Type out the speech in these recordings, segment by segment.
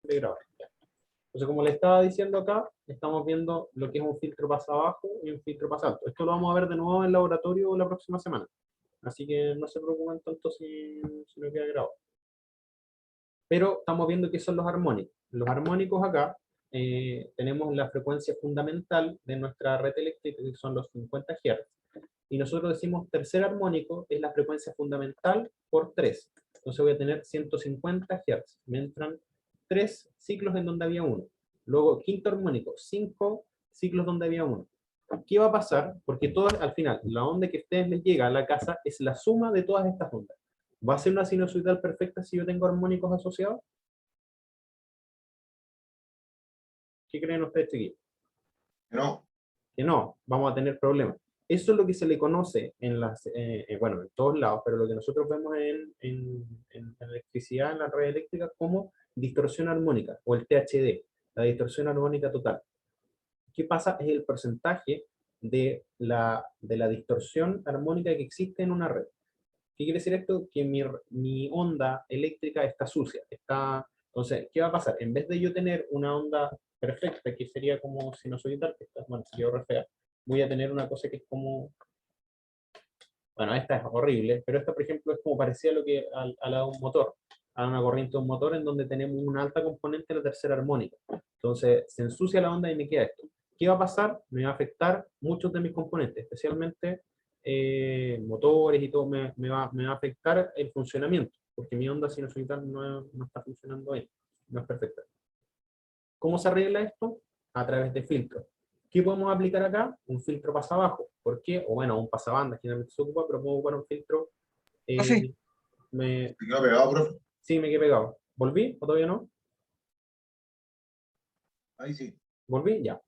pregrabado. Entonces, como le estaba diciendo acá, estamos viendo lo que es un filtro pasa abajo y un filtro pasa alto. Esto lo vamos a ver de nuevo en el laboratorio la próxima semana. Así que no se preocupen tanto si no queda grabado. Pero estamos viendo qué son los armónicos. Los armónicos acá tenemos la frecuencia fundamental de nuestra red eléctrica, que son los 50 Hz. Y nosotros decimos tercer armónico es la frecuencia fundamental por 3. Entonces voy a tener 150 Hz. Me entran 3 ciclos en donde había 1. Luego quinto armónico, 5 ciclos donde había 1. ¿Qué va a pasar? Porque todo, al final, la onda que a ustedes les llega a la casa es la suma de todas estas ondas. ¿Va a ser una sinusoidal perfecta si yo tengo armónicos asociados? ¿Qué creen ustedes, chiquillos? No. Que no, vamos a tener problemas. Eso es lo que se le conoce bueno, en todos lados, pero lo que nosotros vemos en electricidad, en la red eléctrica, como distorsión armónica, o el THD, la distorsión armónica total. ¿Qué pasa? Es el porcentaje de la distorsión armónica que existe en una red. ¿Qué quiere decir esto? Que mi onda eléctrica está sucia. Entonces, ¿qué va a pasar? En vez de yo tener una onda perfecta, que sería como sinusoidal, que está, bueno, sería re fea, voy a tener una cosa que es como, bueno, esta es horrible, pero esta, por ejemplo, es como parecía a la de un motor, a una corriente de un motor en donde tenemos una alta componente de la tercera armónica. Entonces, se ensucia la onda y me queda esto. ¿Qué va a pasar? Me va a afectar muchos de mis componentes, especialmente motores y todo, me va a afectar el funcionamiento, porque mi onda sinusoidal no está funcionando bien, no es perfecta. ¿Cómo se arregla esto? A través de filtros. ¿Qué podemos aplicar acá? Un filtro pasa abajo. ¿Por qué? O bueno, un pasabanda generalmente se ocupa, pero puedo ocupar un filtro. ¿Sí? Me, ¿Te quedó pegado, profe? sí, me quedé pegado. ¿Volví o todavía no? Ahí sí. ¿Volví? Ya.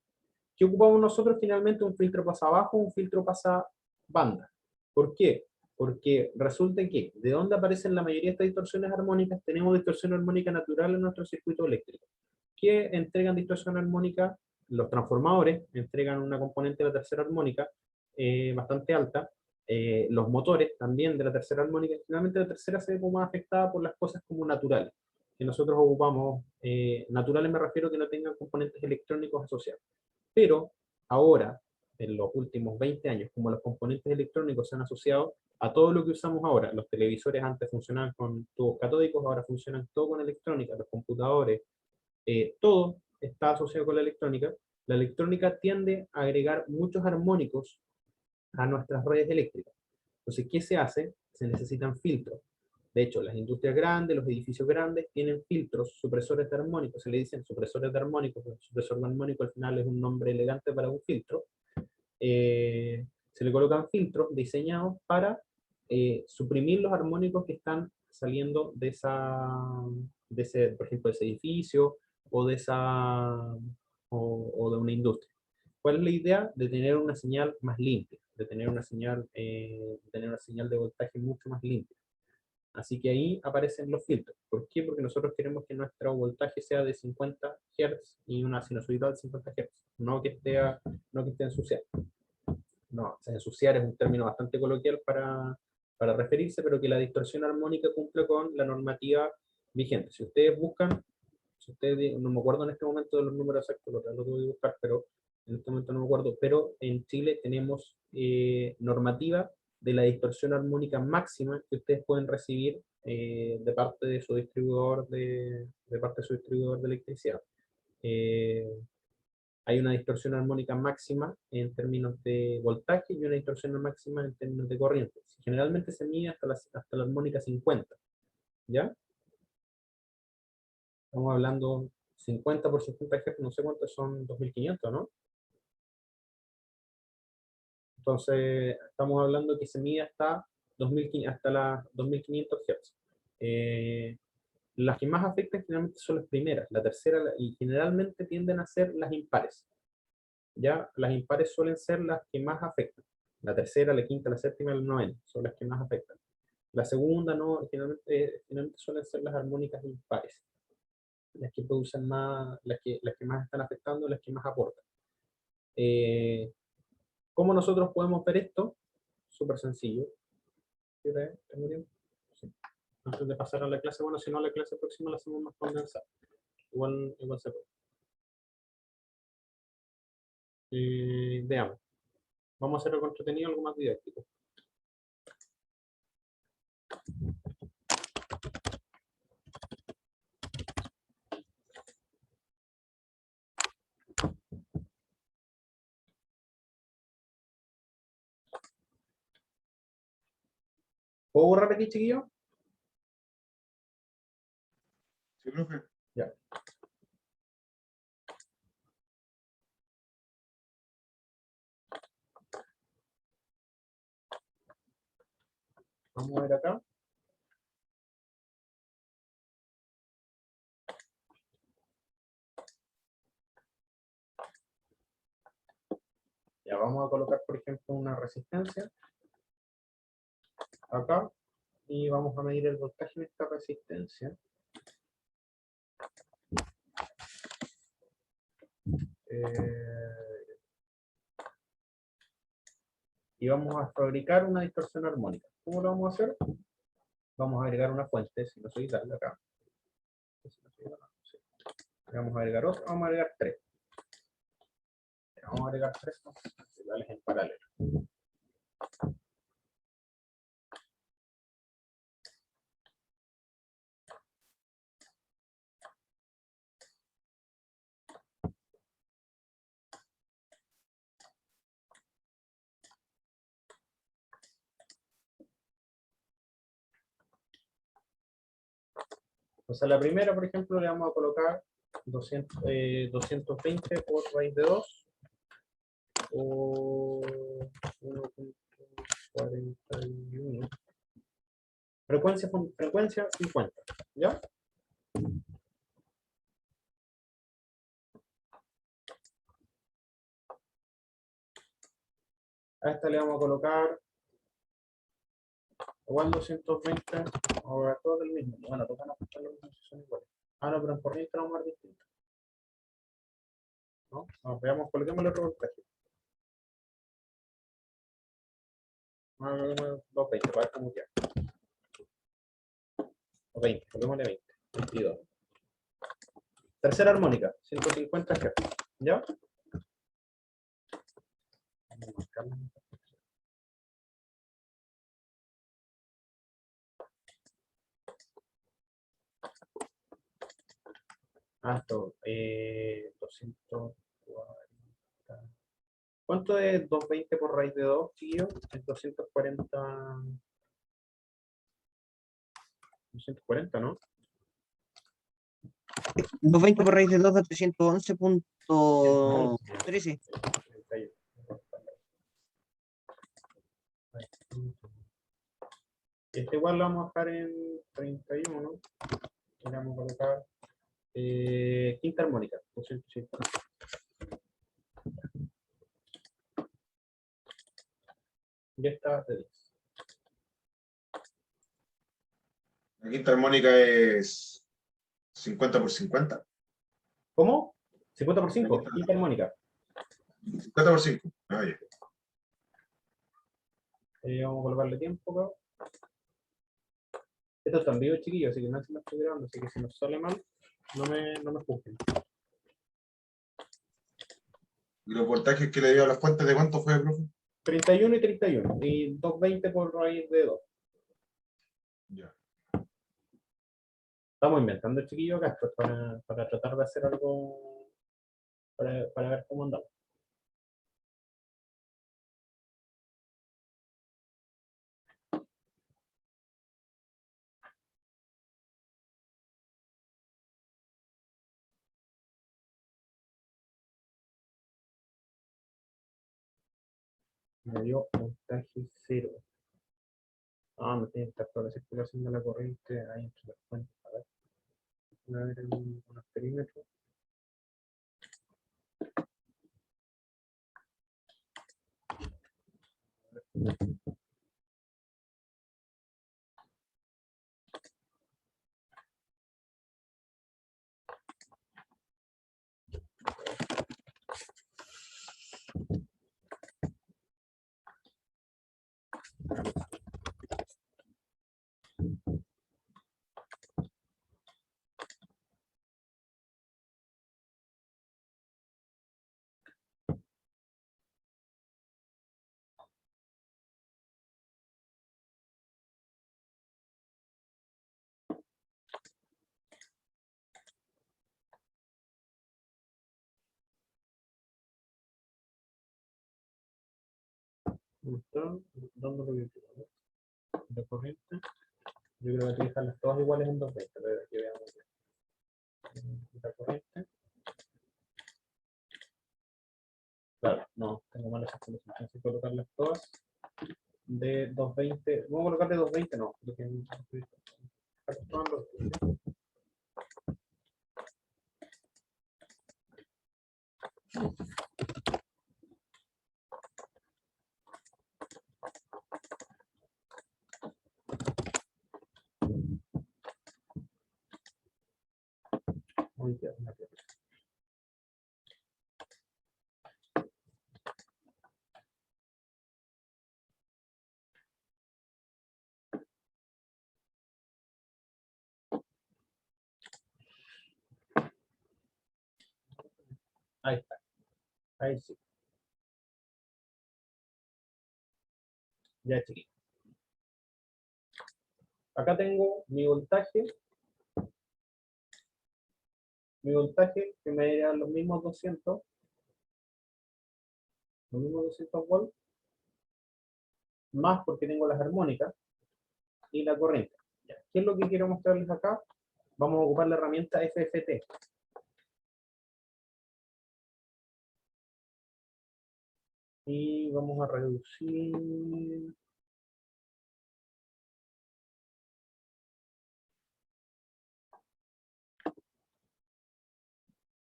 ¿Qué ocupamos nosotros finalmente? Un filtro pasa abajo, un filtro pasa banda. ¿Por qué? Porque resulta que de dónde aparecen la mayoría de estas distorsiones armónicas, tenemos distorsión armónica natural en nuestro circuito eléctrico. ¿Qué entregan distorsión armónica? Los transformadores entregan una componente de la tercera armónica bastante alta. Los motores también de la tercera armónica. Generalmente la tercera se ve como más afectada por las cosas como naturales, que nosotros ocupamos. Naturales me refiero a que no tengan componentes electrónicos asociados. Pero ahora, en los últimos 20 años, como los componentes electrónicos se han asociado a todo lo que usamos ahora, los televisores antes funcionaban con tubos catódicos, ahora funcionan todo con electrónica, los computadores, todo está asociado con la electrónica tiende a agregar muchos armónicos a nuestras redes eléctricas. Entonces, ¿qué se hace? Se necesitan filtros. De hecho, las industrias grandes, los edificios grandes tienen filtros, supresores de armónicos, se le dicen supresores de armónicos, porque el supresor de armónico al final es un nombre elegante para un filtro. Se le colocan filtros diseñados para suprimir los armónicos que están saliendo de ese, por ejemplo, de ese edificio o o de una industria. ¿Cuál es la idea? De tener una señal más limpia, de tener una señal de voltaje mucho más limpia. Así que ahí aparecen los filtros. ¿Por qué? Porque nosotros queremos que nuestro voltaje sea de 50 Hz y una sinusoidal de 50 Hz, no que esté ensuciado. No, ensuciar es un término bastante coloquial para referirse, pero que la distorsión armónica cumple con la normativa vigente. Si ustedes buscan, no me acuerdo en este momento de los números exactos, lo tengo que buscar, pero en este momento no me acuerdo, pero en Chile tenemos normativa de la distorsión armónica máxima que ustedes pueden recibir de parte de su distribuidor de electricidad. Eh, Hay una distorsión armónica máxima en términos de voltaje y una distorsión máxima en términos de corriente. Generalmente se mide hasta la armónica 50, ¿ya? Estamos hablando 50 por 50 Hz, no sé cuántos son 2500, ¿no? Entonces, estamos hablando que se mide hasta las 2500 Hz. Las que más afectan generalmente son las primeras, la tercera, y generalmente tienden a ser las impares. ¿Ya? Las impares suelen ser las que más afectan. La tercera, la quinta, la séptima y la novena son las que más afectan. La segunda, no, generalmente suelen ser las armónicas impares, las que producen más, las que más están afectando, las que más aportan. ¿Cómo nosotros podemos ver esto? Súper sencillo. ¿Tengo tiempo? Sí. Antes de pasar a la clase, bueno, si no, la clase próxima la hacemos más condensada. igual se puede. Veamos. Vamos a hacer algo entretenido, algo más didáctico. ¿Puedo borrar aquí, chiquillo? Sí, profe. Ya. Vamos a ver acá. Ya vamos a colocar, por ejemplo, una resistencia acá y vamos a medir el voltaje en esta resistencia. Y vamos a fabricar una distorsión armónica. ¿Cómo lo vamos a hacer? Vamos a agregar una fuente sinusoidal acá. Vamos a agregar otra, vamos a agregar tres. Vamos a agregar tres sinusoidales en paralelo. Entonces a la primera, por ejemplo, le vamos a colocar 220 por raíz de 2 o 1.41. Frecuencia 50, ¿ya? A esta le vamos a colocar igual 220, ahora todo el mismo. Bueno, tocan ajustar los mismos si son iguales. Ah, no, pero en corriente vamos a ver distinto. ¿No? Veamos, coloquemos el otro voltaje. 220, para ver cómo queda. 20, coloquémosle 20, 22. Tercera armónica, 150 Hz. ¿Ya? Vamos a marcarla. Esto, 240. ¿Cuánto es 220 por raíz de 2, chiquillos? Es 240. 240, ¿no? 220 por raíz de 2 da 311.13. Este igual lo vamos a dejar en 31. Y le vamos a colocar quinta armónica, 250. Ya está de 10. La quinta armónica es 50 por 50. ¿Cómo? 50 por 5, quinta armónica. 50 por 5. Ah, ya. Vamos a colocarle tiempo acá. Esto está en vivo, chiquillos, así que no se me estoy grabando, así que si nos sale mal, no me juzguen. ¿Y los voltajes que le dio a las fuentes de cuánto fue, profe? 31 y 31, y 220 por raíz de 2. Ya. Estamos inventando, chiquillos, acá pues, para tratar de hacer algo, para ver cómo andamos. Me dio voltaje 0. No tiene que estar toda la circulación de la corriente ahí entre las fuentes. A ver, voy a ver unos perímetros. ¿Dónde está? ¿Dónde lo vi? La corriente. Yo creo que hay que dejarlas todas iguales en 220, pero aquí veamos bien. La corriente. Claro, no, tengo malas calculaciones. Tengo que colocarlas todas de 220. ¿Vamos a colocar de 220? No, porque muy bien, una pieza. Ahí está, ahí sí. Ya chiquito. Acá tengo mi voltaje que me daría los mismos 200 volts, más porque tengo las armónicas y la corriente. Ya. ¿Qué es lo que quiero mostrarles acá? Vamos a ocupar la herramienta FFT. Y vamos a reducir.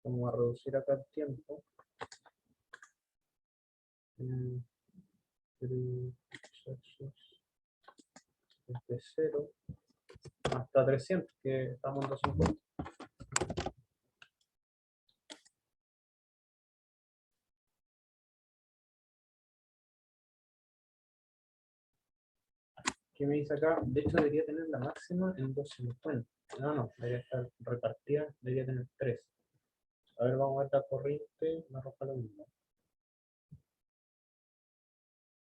Vamos a reducir acá el tiempo. Desde 0 hasta 300, que estamos en 250. ¿Qué me dice acá? De hecho, debería tener la máxima en 250. No, debería estar repartida, debería tener 3. A ver, vamos a ver la corriente, me arroja lo mismo.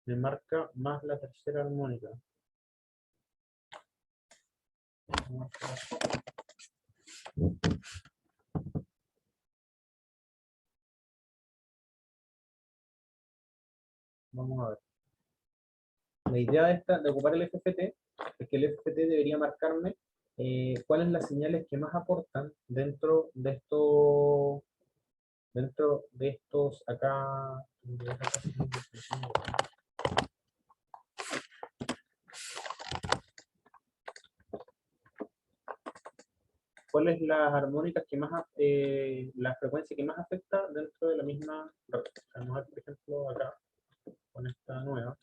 Me marca más la tercera armónica. Vamos a ver. La idea de ocupar el FFT es que el FFT debería marcarme cuáles las señales que más aportan dentro de estos acá. ¿Cuál es las armónicas que más, la frecuencia que más afecta dentro de la misma red? Vamos a ver, por ejemplo, acá, con esta nueva.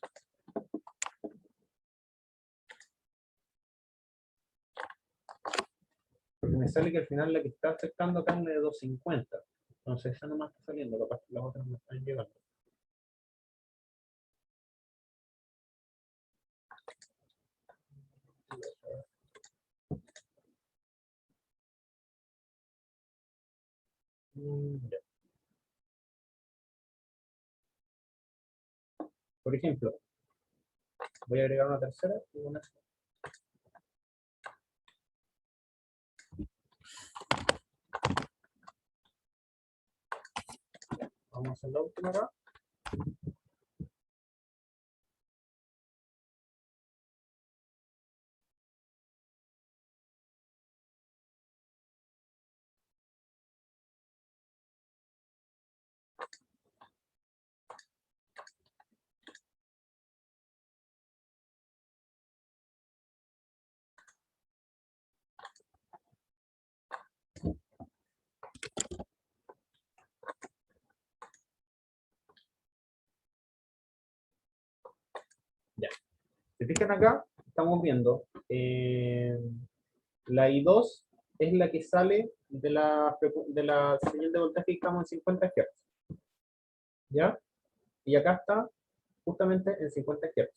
Porque me sale que al final la que está afectando acá es la de 250. Entonces esa no me está saliendo, capaz que las otras me están llegando. Ya. Por ejemplo, voy a agregar una tercera y una. Vamos a hacer la última acá. Ya. Si fijan acá, estamos viendo la I2 es la que sale de la señal de voltaje que estamos en 50 Hz. ¿Ya? Y acá está justamente en 50 Hz.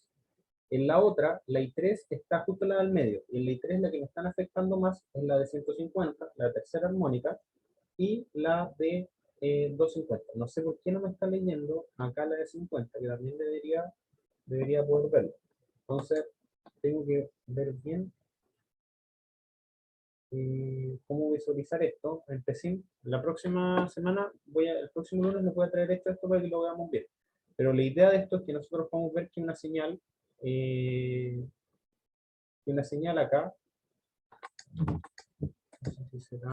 En la otra, la I3 está justo en la del medio. Y en la I3 la que me están afectando más es la de 150, la tercera armónica, y la de 250. No sé por qué no me está leyendo acá la de 50, que también debería poder verlo. Entonces, tengo que ver bien cómo visualizar esto. Empecé la próxima semana, el próximo lunes les voy a traer esto para que lo veamos bien. Pero la idea de esto es que nosotros podemos ver que una señal acá, no sé si será,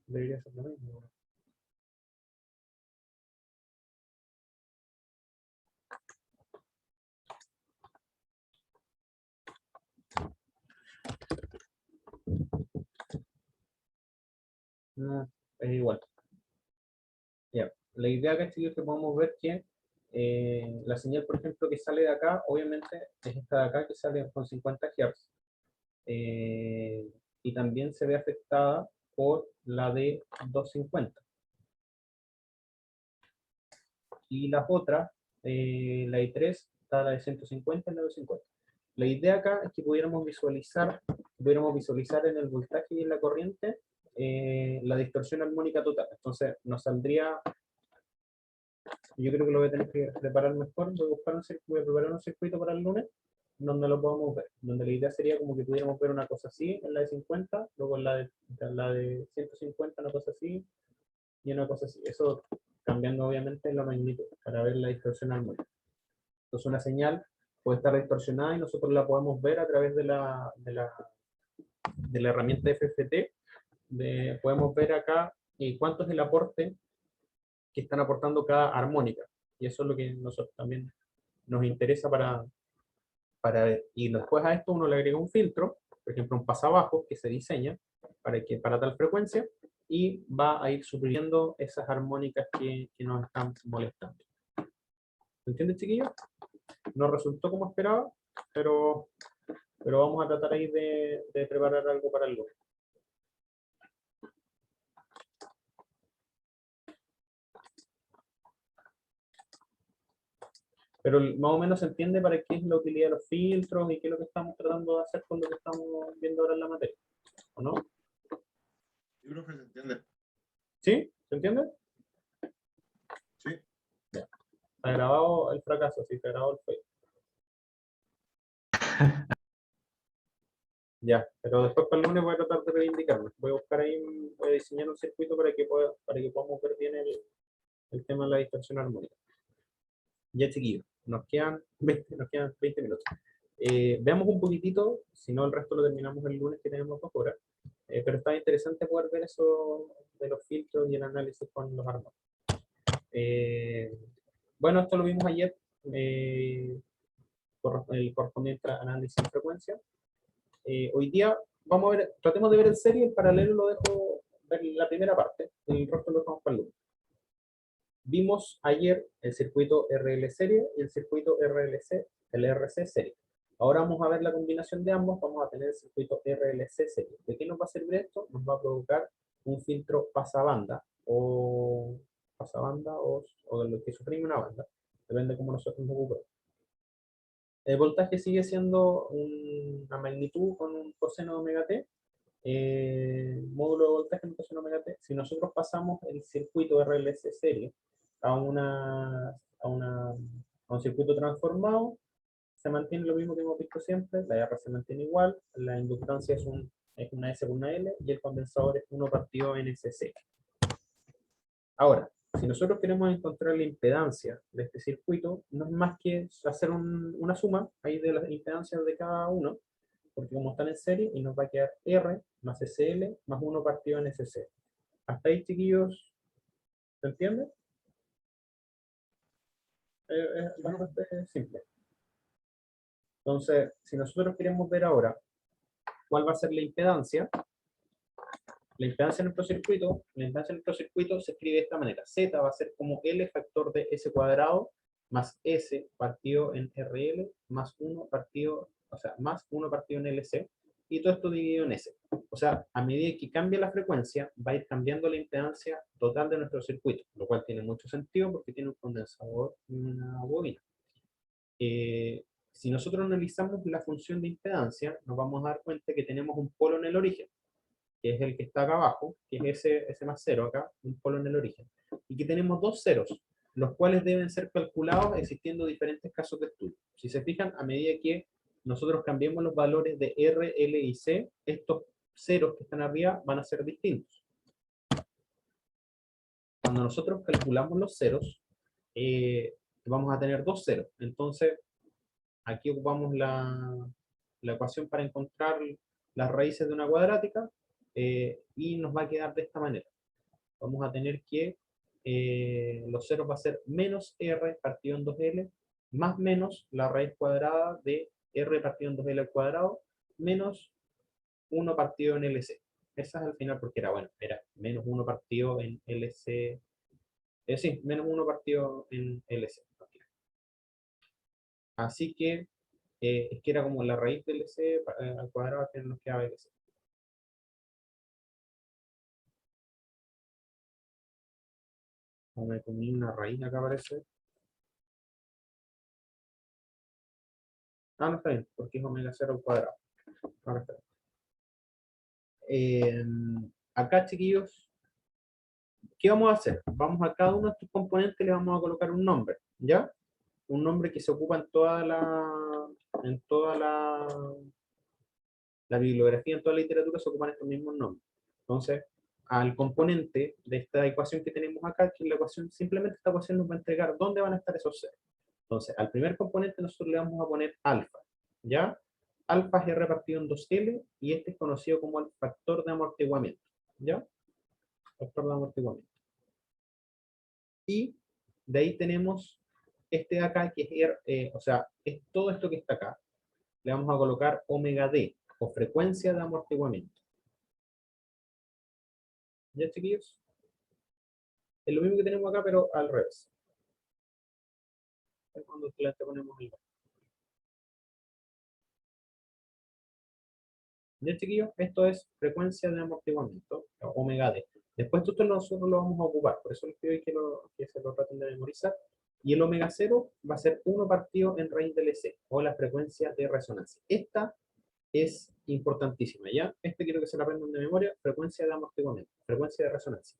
debería ser lo mismo. No, es igual. Ya. La idea acá, chicos, es que podemos ver que la señal, por ejemplo, que sale de acá, obviamente es esta de acá que sale con 50 Hz. Y también se ve afectada por la de 250. Y las otras, la I3, está la de 150 y la de 250. La idea acá es que pudiéramos visualizar en el voltaje y en la corriente la distorsión armónica total. Entonces nos saldría, yo creo que lo voy a tener que preparar mejor, voy a preparar un circuito para el lunes donde lo podamos ver, donde la idea sería como que pudiéramos ver una cosa así en la de 50, luego en la de 150 una cosa así, y una cosa así. Eso cambiando obviamente la magnitud para ver la distorsión armónica. Entonces una señal puede estar distorsionada y nosotros la podemos ver a través de la herramienta FFT. Podemos ver acá cuánto es el aporte que están aportando cada armónica. Y eso es lo que nosotros también nos interesa para ver. Y después a esto uno le agrega un filtro, por ejemplo un pasabajo que se diseña para tal frecuencia, y va a ir suprimiendo esas armónicas que nos están molestando. ¿Se entiende, chiquillos? No resultó como esperaba, pero vamos a tratar ahí de preparar algo para el lunes. Pero más o menos se entiende para qué es la utilidad de los filtros y qué es lo que estamos tratando de hacer con lo que estamos viendo ahora en la materia, ¿o no? Sí, profe, se entiende. ¿Sí? ¿Se entiende? Sí. Ya. Está grabado el fracaso, sí, está grabado el fail. Ya, pero después para el lunes voy a tratar de reivindicarme. Voy a buscar ahí, voy a diseñar un circuito para que podamos ver bien el tema de la distorsión armónica. Ya, chiquillos, nos quedan 20 minutos. Veamos un poquitito, si no el resto lo terminamos el lunes que tenemos 2 horas. Pero está interesante poder ver eso de los filtros y el análisis con los armónicos. Bueno, esto lo vimos ayer, el correspondiente análisis de frecuencia. Hoy día vamos a ver, tratemos de ver en serie, en paralelo lo dejo ver la primera parte, el resto lo dejamos para el lunes. Vimos ayer el circuito RL serie y el circuito el RC serie. Ahora vamos a ver la combinación de ambos, vamos a tener el circuito RLC serie. ¿De qué nos va a servir esto? Nos va a provocar un filtro pasabanda o de lo que suprime una banda, depende de cómo nosotros nos ocupemos. El voltaje sigue siendo una magnitud con un coseno de omega t, módulo de voltaje en coseno omega t. Si nosotros pasamos el circuito RLC serie a un circuito transformado, se mantiene lo mismo que hemos visto siempre, la R se mantiene igual, la inductancia es una S por una L y el condensador es 1 partido NSC. Ahora, si nosotros queremos encontrar la impedancia de este circuito, no es más que hacer una suma ahí de las impedancias de cada uno, porque como están en serie, y nos va a quedar R más SL más 1 partido NSC. Hasta ahí, chiquillos, ¿se entiende? Es bastante simple. Entonces, si nosotros queremos ver ahora cuál va a ser la impedancia de nuestro circuito, se escribe de esta manera. Z va a ser como L factor de S cuadrado más S partido en RL más 1 partido, más 1 partido en LC, y todo esto dividido en S. O sea, a medida que cambia la frecuencia, va a ir cambiando la impedancia total de nuestro circuito, lo cual tiene mucho sentido porque tiene un condensador y una bobina. si nosotros analizamos la función de impedancia, nos vamos a dar cuenta que tenemos un polo en el origen, que es el que está acá abajo, que es ese más cero acá, un polo en el origen, y que tenemos dos ceros, los cuales deben ser calculados existiendo diferentes casos de estudio. Si se fijan, a medida que nosotros cambiemos los valores de R, L y C, estos ceros que están arriba van a ser distintos. Cuando nosotros calculamos los ceros, vamos a tener dos ceros. Entonces, aquí ocupamos la ecuación para encontrar las raíces de una cuadrática, y nos va a quedar de esta manera. Vamos a tener que los ceros va a ser menos r partido en 2l, más menos la raíz cuadrada de r partido en 2l al cuadrado, menos 1 partido en LC. Esa es al final porque era, bueno, era menos 1 partido en LC, sí, menos 1 partido en LC. Así que es que era como la raíz del LC al cuadrado que nos queda LC. Me comí una raíz acá parece. Ah, no está bien, porque es omega 0 al cuadrado. Ahora está bien. Acá, chiquillos, ¿qué vamos a hacer? Vamos a cada uno de estos componentes le vamos a colocar un nombre, ¿ya? Un nombre que se ocupa en toda la bibliografía, en toda la literatura se ocupan estos mismos nombres. Entonces, al componente de esta ecuación que tenemos acá, que es la ecuación, simplemente esta ecuación nos va a entregar dónde van a estar esos ceros. Entonces, al primer componente nosotros le vamos a poner alfa, ¿ya? Alfa es R partido en 2L, y este es conocido como el factor de amortiguamiento, ¿ya? Factor de amortiguamiento. Y de ahí tenemos este de acá, que es, o sea, es todo esto que está acá. Le vamos a colocar omega D, o frecuencia de amortiguamiento. ¿Ya, chiquillos? Es lo mismo que tenemos acá, pero al revés. Es cuando le ponemos el... ¿Ya, chiquillos? Esto es frecuencia de amortiguamiento, omega D. Después esto nosotros lo vamos a ocupar, por eso les pido que se lo traten de memorizar. Y el omega 0 va a ser 1 partido en raíz del EC, o la frecuencia de resonancia. Esta es importantísima, ¿ya? Quiero que se la aprendan de memoria, frecuencia de amortiguamiento, frecuencia de resonancia.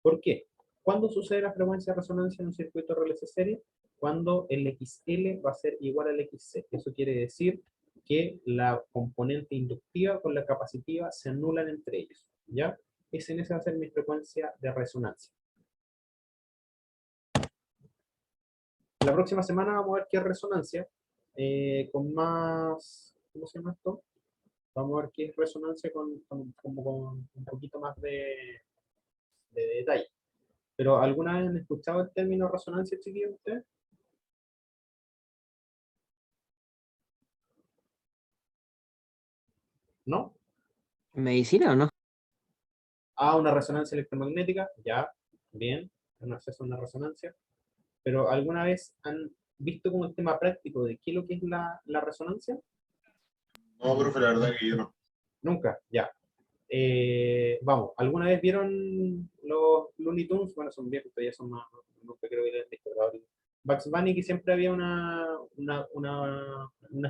¿Por qué? ¿Cuándo sucede la frecuencia de resonancia en un circuito RLC serie? Cuando el XL va a ser igual al XC. Eso quiere decir que la componente inductiva con la capacitiva se anulan entre ellos, ¿ya? Esa va a ser mi frecuencia de resonancia. La próxima semana vamos a ver qué es resonancia, con más, ¿cómo se llama esto? Vamos a ver qué es resonancia con un poquito más de detalle. Pero ¿alguna vez han escuchado el término resonancia, chiquillos, ustedes? ¿No? ¿Medicina o no? Ah, una resonancia electromagnética, ya, bien, un acceso a una resonancia. Pero ¿alguna vez han visto como el tema práctico de qué es lo que es la resonancia? No, profe, la verdad que yo no. Nunca, ya. Vamos, ¿alguna vez vieron los Looney Tunes? Bueno, son viejos, todavía son más, nunca creo que les visto. Bugs Bunny, que siempre había una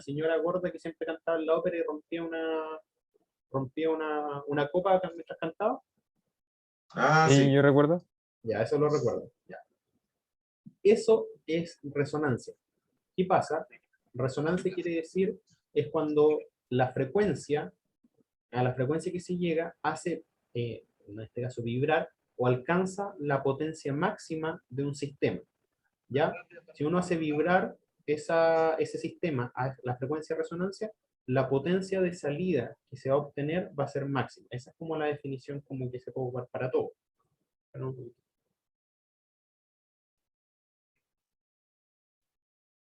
señora gorda que siempre cantaba en la ópera y rompía una copa mientras cantaba. Ah, Sí, sí. yo recuerdo. Ya, eso lo recuerdo. Ya. Eso es resonancia. ¿Qué pasa? Resonancia quiere decir, es cuando la frecuencia, a la frecuencia que se llega, hace, en este caso, vibrar o alcanza la potencia máxima de un sistema. ¿Ya? Si uno hace vibrar ese sistema a la frecuencia de resonancia, la potencia de salida que se va a obtener va a ser máxima. Esa es como la definición como que se puede ocupar para todo.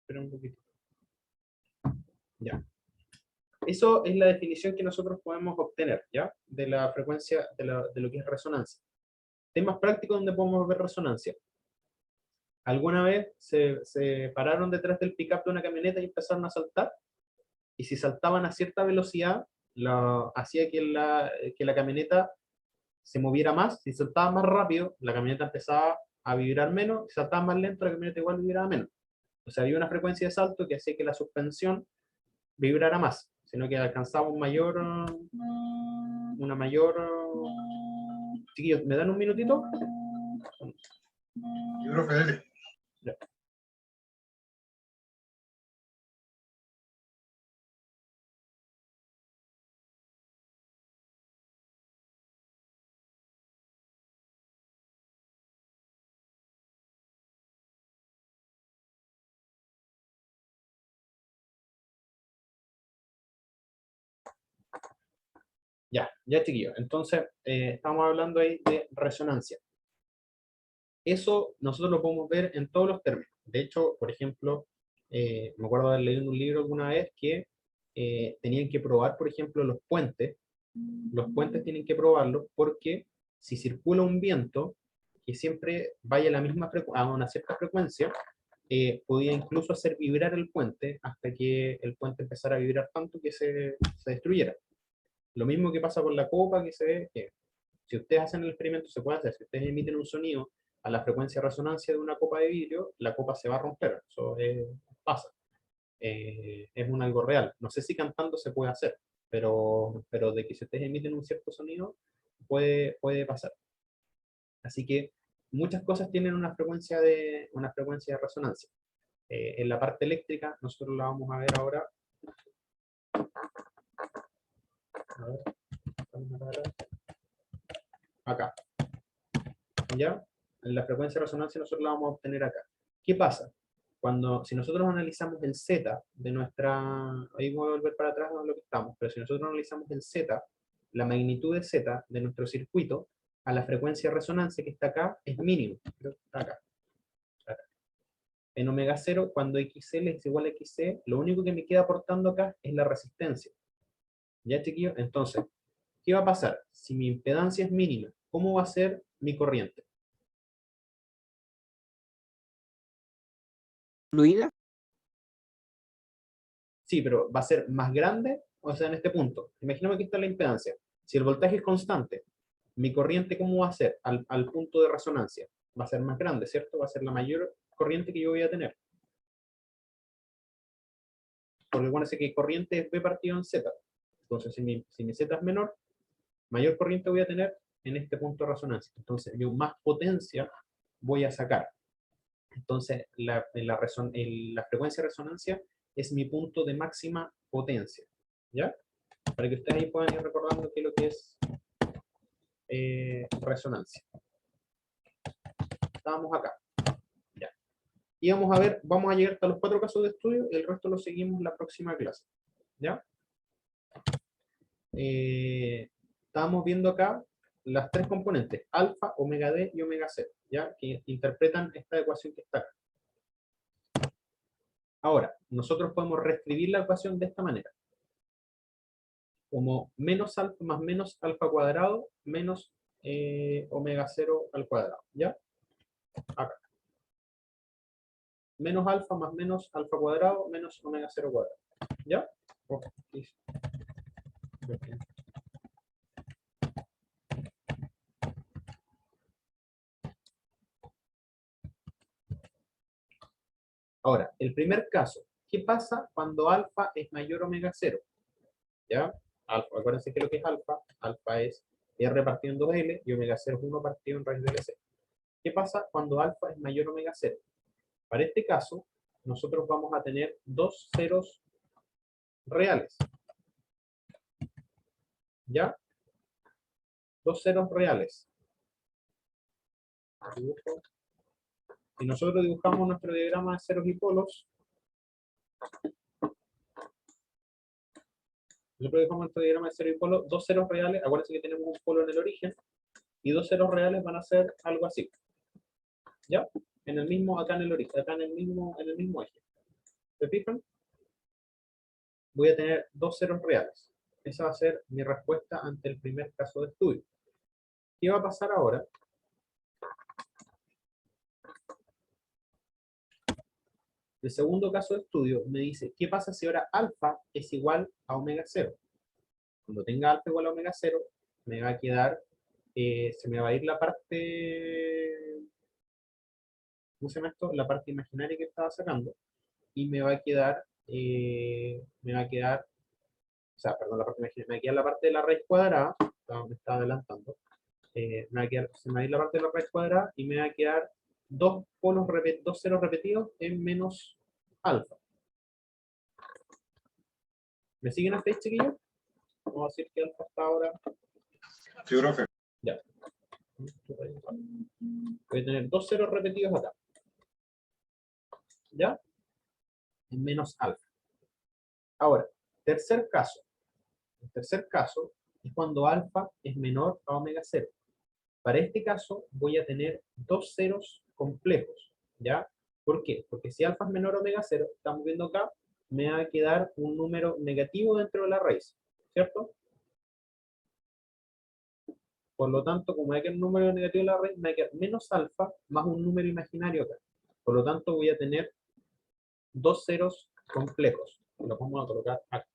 Espera un poquito. Ya. Eso es la definición que nosotros podemos obtener, ¿ya? De la frecuencia, de lo que es resonancia. Temas prácticos donde podemos ver resonancia. ¿Alguna vez se pararon detrás del pick-up de una camioneta y empezaron a saltar? Y si saltaban a cierta velocidad, hacía que la camioneta se moviera más. Si saltaba más rápido, la camioneta empezaba a vibrar menos. Si saltaba más lento, la camioneta igual vibraba menos. O sea, había una frecuencia de salto que hacía que la suspensión vibrara más, sino que alcanzaba una mayor... Chiquillos, ¿me dan un minutito? Y profe, dele. Ya. Ya chiquillos. Entonces, estamos hablando ahí de resonancia. Eso nosotros lo podemos ver en todos los términos. De hecho, por ejemplo, me acuerdo de haber leído en un libro alguna vez que tenían que probar, por ejemplo, los puentes. Los puentes tienen que probarlos porque si circula un viento que siempre vaya a la misma a una cierta frecuencia, podía incluso hacer vibrar el puente hasta que el puente empezara a vibrar tanto que se destruyera. Lo mismo que pasa con la copa, que se ve que si ustedes hacen el experimento, se puede hacer. Si ustedes emiten un sonido a la frecuencia de resonancia de una copa de vidrio, la copa se va a romper. Eso pasa. Es un algo real. No sé si cantando se puede hacer, pero de que si ustedes emiten un cierto sonido, puede pasar. Así que muchas cosas tienen una frecuencia de resonancia. En la parte eléctrica, nosotros la vamos a ver ahora. A ver, vamos a ver acá. ¿Ya? En la frecuencia de resonancia nosotros la vamos a obtener acá. ¿Qué pasa? Si nosotros analizamos el Z de nuestra... Ahí voy a volver para atrás a lo que estamos, pero si nosotros analizamos el Z, la magnitud de Z de nuestro circuito, a la frecuencia de resonancia que está acá, es mínimo. Está acá. En omega 0, cuando XL es igual a XC, lo único que me queda aportando acá es la resistencia. ¿Ya, chiquillos? Entonces, ¿qué va a pasar? Si mi impedancia es mínima, ¿cómo va a ser mi corriente? ¿Fluida? Sí, pero va a ser más grande, o sea, en este punto. Imaginemos que está la impedancia. Si el voltaje es constante, mi corriente, ¿cómo va a ser al punto de resonancia? Va a ser más grande, ¿cierto? Va a ser la mayor corriente que yo voy a tener. Porque acuérdense que corriente es B partido en Z. Entonces, si mi Z es menor, mayor corriente voy a tener en este punto de resonancia. Entonces, yo más potencia voy a sacar. Entonces, la frecuencia de resonancia es mi punto de máxima potencia. ¿Ya? Para que ustedes ahí puedan ir recordando qué es lo que es resonancia. Estábamos acá. Ya. Y vamos a llegar hasta los 4 casos de estudio y el resto lo seguimos en la próxima clase. ¿Ya? Estábamos viendo acá las 3 componentes, alfa, omega D y omega C, ¿ya? Que interpretan esta ecuación que está acá. Ahora, nosotros podemos reescribir la ecuación de esta manera. Como menos alfa más menos alfa cuadrado menos omega 0 al cuadrado, ¿ya? Acá. Menos alfa más menos alfa cuadrado menos omega 0 cuadrado, ¿ya? Okay. Ahora, el primer caso, ¿qué pasa cuando alfa es mayor a omega 0? ¿Ya? Alfa, acuérdense que lo que es alfa, alfa es R partido en 2L y omega 0 es 1 partido en raíz de LC. ¿Qué pasa cuando alfa es mayor a omega 0? Para este caso, nosotros vamos a tener dos ceros reales. ¿Ya? Dos ceros reales. Si nosotros dibujamos nuestro diagrama de ceros y polos, nosotros dibujamos nuestro diagrama de ceros y polos, dos ceros reales, acuérdense que tenemos un polo en el origen, y dos ceros reales van a ser algo así. ¿Ya? En el mismo, acá en el origen, acá en el mismo eje. ¿Se fijan? Voy a tener dos ceros reales. Esa va a ser mi respuesta ante el primer caso de estudio. ¿Qué va a pasar ahora? El segundo caso de estudio me dice, ¿qué pasa si ahora alfa es igual a omega 0? Cuando tenga alfa igual a omega 0, me va a quedar, se me va a ir la parte, ¿cómo se llama esto? La parte imaginaria que estaba sacando, y me va a quedar, o sea, perdón, la parte imaginal, me va a quedar la parte de la raíz cuadrada, me está adelantando, se me va a ir la parte de la raíz cuadrada y me va a quedar dos ceros repetidos en menos alfa. ¿Me siguen hasta ahí, chiquillos? Vamos a decir que alfa está ahora. Sí, profe. Ya. Voy a tener dos ceros repetidos acá. ¿Ya? En menos alfa. Ahora, tercer caso. El tercer caso es cuando alfa es menor a omega 0. Para este caso voy a tener dos ceros complejos. ¿Ya? ¿Por qué? Porque si alfa es menor a omega 0, estamos viendo acá, me va a quedar un número negativo dentro de la raíz. ¿Cierto? Por lo tanto, como hay que un número negativo en la raíz, me va a quedar menos alfa más un número imaginario acá. Por lo tanto, voy a tener dos ceros complejos. Los vamos a colocar acá.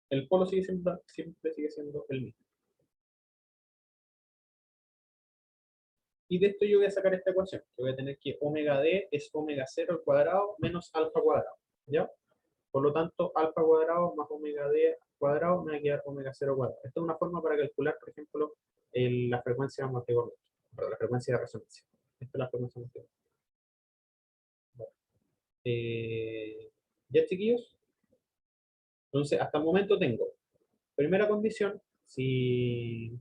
El polo siempre sigue siendo el mismo. Y de esto yo voy a sacar esta ecuación. Que voy a tener que omega d es omega 0 al cuadrado menos alfa cuadrado. ¿Ya? Por lo tanto, alfa cuadrado más omega d cuadrado me va a quedar omega 0 cuadrado. Esta es una forma para calcular, por ejemplo, la frecuencia de amortiguamiento, la frecuencia de resonancia. Esta es la frecuencia de amortiguamiento. ¿Ya, chiquillos? Entonces, hasta el momento tengo, primera condición, si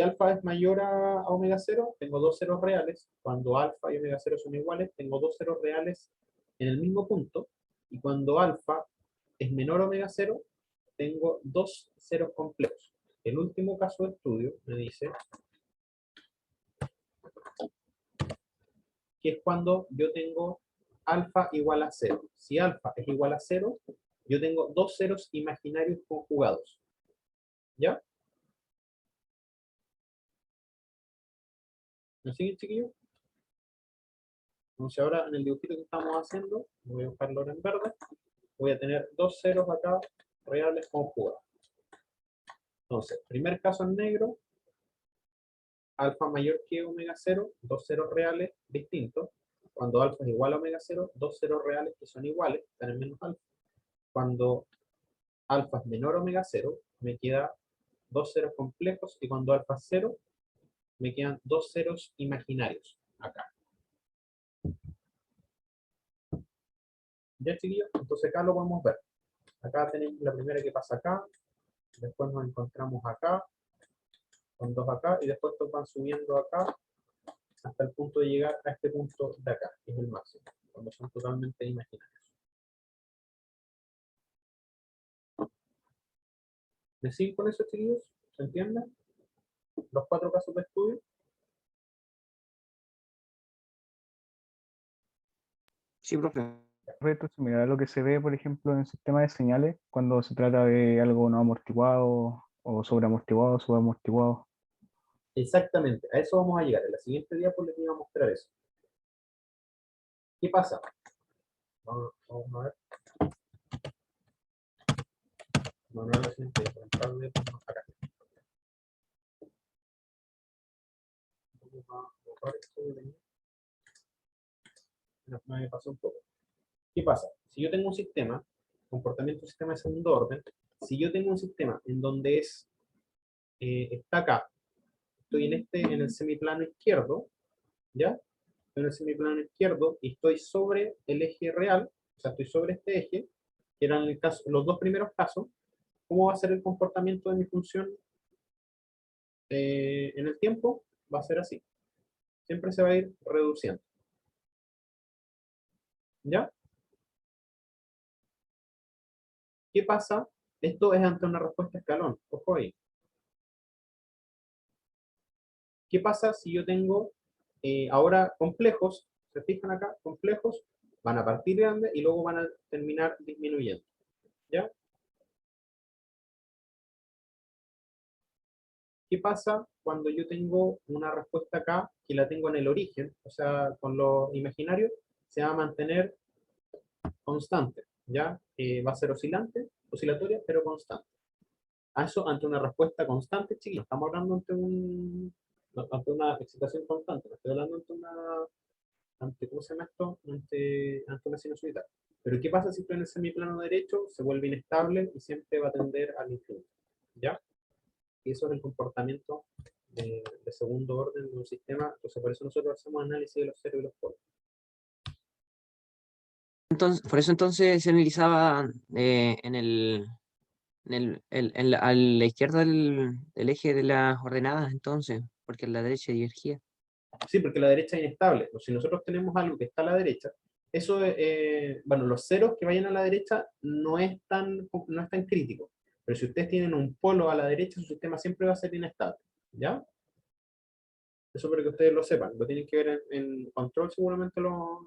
alfa es mayor a omega 0, tengo dos ceros reales. Cuando alfa y omega 0 son iguales, tengo dos ceros reales en el mismo punto. Y cuando alfa es menor a omega 0, tengo dos ceros complejos. El último caso de estudio me dice que es cuando yo tengo alfa igual a 0. Si alfa es igual a 0, yo tengo dos ceros imaginarios conjugados. ¿Ya? ¿Me siguen, chiquillos? Entonces ahora en el dibujito que estamos haciendo, voy a buscarlo ahora en verde, voy a tener dos ceros acá reales conjugados. Entonces, primer caso en negro, alfa mayor que omega 0, dos ceros reales distintos. Cuando alfa es igual a omega 0, dos ceros reales que son iguales, están en menos alfa. Cuando alfa es menor a omega 0, me queda dos ceros complejos, y cuando alfa es 0, me quedan dos ceros imaginarios acá. ¿Ya, chiquillos? Entonces acá lo podemos ver. Acá tenemos la primera que pasa acá, después nos encontramos acá, con dos acá, y después estos van subiendo acá hasta el punto de llegar a este punto de acá, que es el máximo, cuando son totalmente imaginarios. ¿Me siguen con eso, chiquillos? ¿Se entiende? Los cuatro casos de estudio. Sí, profe. Esto es similar a lo que se ve, por ejemplo, en el sistema de señales, cuando se trata de algo no amortiguado o sobreamortiguado, subamortiguado. Exactamente, a eso vamos a llegar. En la siguiente diapo les voy a mostrar eso. ¿Qué pasa? Vamos a ver. Vamos a ver la siguiente diapo. Acá. Vamos a borrar esto de ahí. Me pasó un poco. ¿Qué pasa? Si yo tengo un sistema, comportamiento de un sistema de segundo orden, si yo tengo un sistema en donde está acá, estoy en el semiplano izquierdo, ¿ya? Estoy en el semiplano izquierdo y estoy sobre el eje real, o sea, estoy sobre este eje, que eran los dos primeros casos. ¿Cómo va a ser el comportamiento de mi función en el tiempo? Va a ser así. Siempre se va a ir reduciendo. ¿Ya? ¿Qué pasa? Esto es ante una respuesta escalón. Ojo ahí. ¿Qué pasa si yo tengo ahora complejos? ¿Se fijan acá? Complejos van a partir grande y luego van a terminar disminuyendo. ¿Ya? ¿Qué pasa cuando yo tengo una respuesta acá que la tengo en el origen? O sea, con lo imaginario se va a mantener constante. ¿Ya? Va a ser oscilatoria, pero constante. A eso ante una respuesta constante, chiquillos. Estamos hablando ante ante una excitación constante, no estoy hablando ante una, ante, ¿cómo se llama esto? Ante una sinusoidal. Pero ¿qué pasa si estoy en el semiplano derecho? Se vuelve inestable y siempre va a tender al infinito. ¿Ya? Y eso es el comportamiento de segundo orden de un sistema. Entonces, por eso nosotros hacemos análisis de los ceros y los polos. Entonces, por eso entonces se analizaba a la izquierda del eje de las ordenadas, entonces, porque a la derecha divergía. Sí, porque la derecha es inestable. Pues si nosotros tenemos algo que está a la derecha, eso, bueno, los ceros que vayan a la derecha no es tan crítico. Pero si ustedes tienen un polo a la derecha, su sistema siempre va a ser inestable. ¿Ya? Eso para que ustedes lo sepan. Lo tienen que ver en control, seguramente lo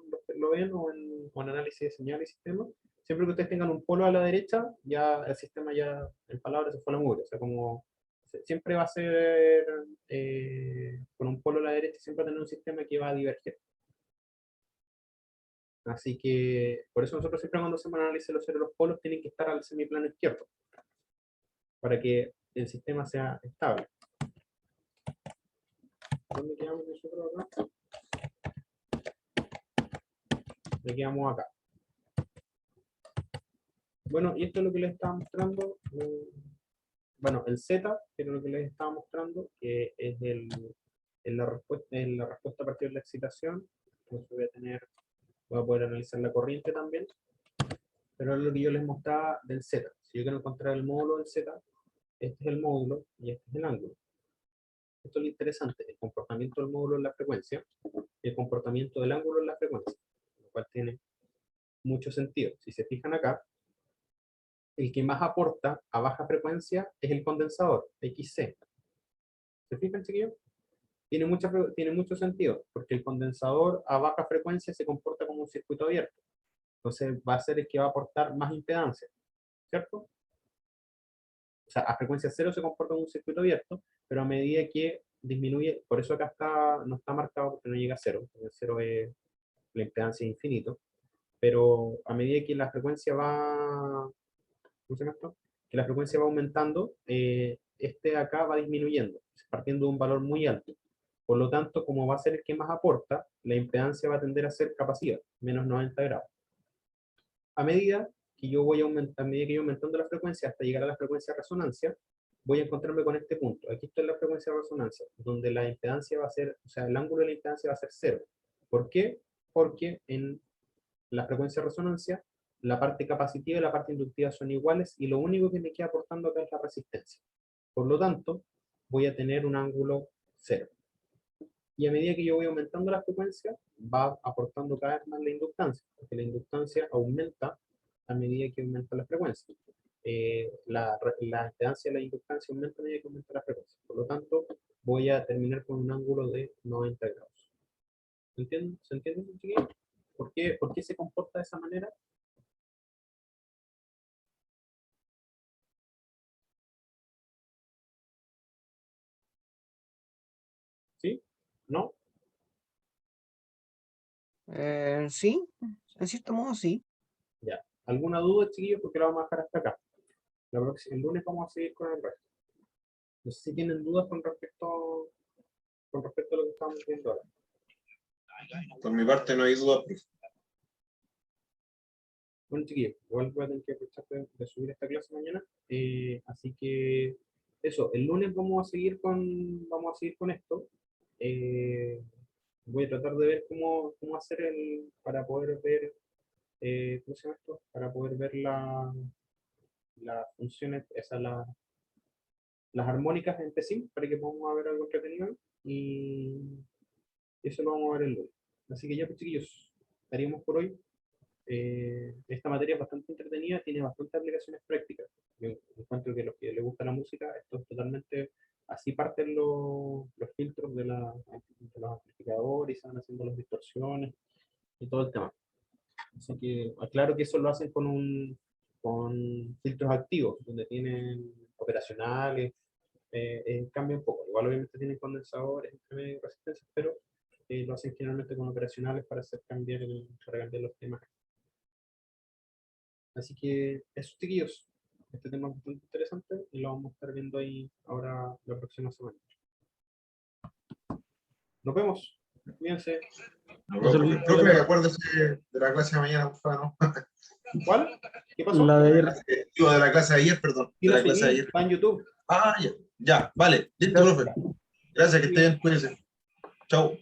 ven, o en análisis de señales y sistemas. Siempre que ustedes tengan un polo a la derecha, ya el sistema ya, en palabras, se fue a la mugre. O sea, como siempre va a ser con un polo a la derecha, siempre va a tener un sistema que va a diverger. Así que, por eso nosotros siempre cuando hacemos análisis de los ceros, los polos tienen que estar al semiplano izquierdo, para que el sistema sea estable. ¿Dónde quedamos nosotros acá? Le quedamos acá. Bueno, y esto es lo que les estaba mostrando. Bueno, el Z, que es lo que les estaba mostrando, que es en la respuesta a partir de la excitación. Entonces voy a poder analizar la corriente también. Pero es lo que yo les mostraba del Z. Si yo quiero encontrar el módulo del Z, este es el módulo y este es el ángulo. Esto es lo interesante, el comportamiento del módulo en la frecuencia y el comportamiento del ángulo en la frecuencia, lo cual tiene mucho sentido. Si se fijan acá, el que más aporta a baja frecuencia es el condensador, XC. ¿Se fijan, chiquillos? Tiene mucho sentido, porque el condensador a baja frecuencia se comporta como un circuito abierto. Entonces va a ser el que va a aportar más impedancia, ¿cierto? O sea, a frecuencia cero se comporta como un circuito abierto, pero a medida que disminuye, por eso acá no está marcado porque no llega a cero, porque cero es la impedancia infinito, pero a medida que la frecuencia va, ¿cómo se llama esto? Que la frecuencia va aumentando, este acá va disminuyendo, partiendo de un valor muy alto. Por lo tanto, como va a ser el que más aporta, la impedancia va a tender a ser capacidad, menos 90 grados. A medida que yo voy aumentando, a medida que yo aumentando la frecuencia hasta llegar a la frecuencia de resonancia, voy a encontrarme con este punto. Aquí está la frecuencia de resonancia, donde la impedancia va a ser, o sea, el ángulo de la impedancia va a ser cero. ¿Por qué? Porque en la frecuencia de resonancia, la parte capacitiva y la parte inductiva son iguales y lo único que me queda aportando acá es la resistencia. Por lo tanto, voy a tener un ángulo cero. Y a medida que yo voy aumentando la frecuencia, va aportando cada vez más la inductancia, porque la inductancia aumenta a medida que aumenta la frecuencia. La impedancia de la inductancia aumenta a medida que aumenta la frecuencia. Por lo tanto, voy a terminar con un ángulo de 90 grados. ¿Se entiende, chiquillos? ¿Por qué se comporta de esa manera? ¿Sí? ¿No? Sí, en cierto modo sí. Ya. ¿Alguna duda, chiquillos? Porque la vamos a dejar hasta acá. El lunes vamos a seguir con el resto. No sé si tienen dudas con respecto a lo que estamos viendo ahora. Por mi parte no hay duda, profe. Bueno, chiquillos, igual voy a tener que aprovechar de subir esta clase mañana. Así que eso, el lunes vamos a seguir con esto. Voy a tratar de ver cómo hacer para poder ver, ¿cómo se llama esto? Para poder ver las funciones, las armónicas en Psim, para que podamos ver algo entretenido. Y eso lo vamos a ver el lunes. Así que ya, pues, chiquillos, estaríamos por hoy. Esta materia es bastante entretenida, tiene bastantes aplicaciones prácticas. Yo encuentro que a los que les gusta la música, esto es totalmente, así parten los filtros de los amplificadores y se van haciendo las distorsiones y todo el tema. Así que aclaro que eso lo hacen con filtros activos, donde tienen operacionales, cambia un poco. Igual obviamente tienen condensadores, entre resistencias, pero lo hacen generalmente con operacionales para para cambiar los temas. Así que eso, chiquillos. Este tema es bastante interesante y lo vamos a estar viendo ahí ahora la próxima semana. Nos vemos. Cuídense. Nos No se vemos, olvide- profe, acuérdese de la clase de mañana, por favor, ¿no? ¿Cuál? ¿Qué pasó? La de ayer. Digo, de la clase de ayer, perdón. Sí, De lo la clase de subí, ayer. está en YouTube. Ah, ya, ya, vale. Listo, profe. Gracias, que esté bien, cuídense. Chao.